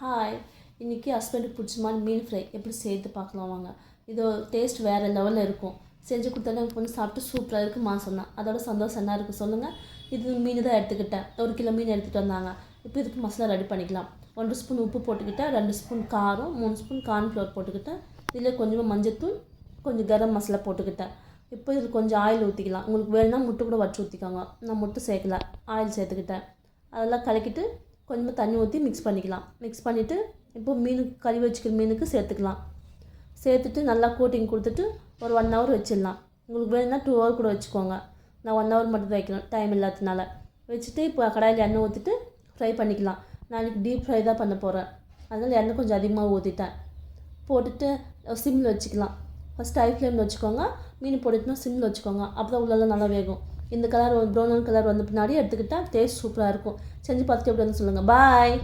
Hi, இன்றைக்கி ஹஸ்பண்டுக்கு பிடிச்சமான மீன் ஃப்ரை எப்படி செய்து பார்க்கலாம் வாங்க. இது டேஸ்ட் வேறு லெவலில் இருக்கும். செஞ்சு கொடுத்தாலும் என் பொண்ணு சாப்பிட்டு சூப்பராக இருக்குமா சொன்னான். அதோட சந்தோஷம் என்ன இருக்குது சொல்லுங்கள். இது மீன் தான் எடுத்துக்கிட்டேன். 1 கிலோ மீன் எடுத்துகிட்டு வந்தாங்க. இப்போ இதுக்கு மசாலா ரெடி பண்ணிக்கலாம். 1 ஸ்பூன் உப்பு போட்டுக்கிட்டேன், 2 ஸ்பூன் காரம், 3 ஸ்பூன் கார்ன்ஃப்ளவர் போட்டுக்கிட்டேன். இதில் கொஞ்சமாக மஞ்சத்தூள், கொஞ்சம் கரம் மசாலா போட்டுக்கிட்டேன். இப்போ இதில் கொஞ்சம் ஆயில் ஊற்றிக்கலாம். உங்களுக்கு வேணும்னா முட்டை கூட வச்சு ஊற்றிக்கோங்க. நான் முட்டை சேர்க்கல, ஆயில் சேர்த்துக்கிட்டேன். அதெல்லாம் கலக்கிட்டு கொஞ்சமாக தண்ணி ஊற்றி மிக்ஸ் பண்ணிக்கலாம். மிக்ஸ் பண்ணிவிட்டு இப்போ கழுவி வச்சுக்கிற மீனுக்கு சேர்த்துக்கலாம். சேர்த்துட்டு நல்லா கோட்டிங் கொடுத்துட்டு ஒரு 1 ஹவர் வச்சிடலாம். உங்களுக்கு வேணும்னா 2 ஹவர் கூட வச்சுக்கோங்க. நான் 1 ஹவர் மட்டும் வைக்கணும், டைம் இல்லாததுனால. வச்சுட்டு இப்போ கடாயில் எண்ணெய் ஊற்றிட்டு ஃப்ரை பண்ணிக்கலாம். நான் இன்றைக்கி டீப் ஃப்ரை தான் பண்ண போகிறேன். அதனால் எண்ணெய் கொஞ்சம் அதிகமாக ஊற்றிட்டேன். போட்டுட்டு சிம்மில் வச்சுக்கலாம். ஃபஸ்ட்டு ஹை ஃப்ளேமில் வச்சுக்கோங்க. மீன் போட்டுட்டுனா சிம்மில் வச்சுக்கோங்க. அப்போ தான் உள்ளெல்லாம் நல்லா வேகும். இந்த கலர் ப்ரௌன் கலர் வந்த பின்னாடி எடுத்துக்கிட்டால் டேஸ்ட் சூப்பராக இருக்கும். செஞ்சு பார்த்துட்டு எப்படி வந்து சொல்லுங்கள். பாய்.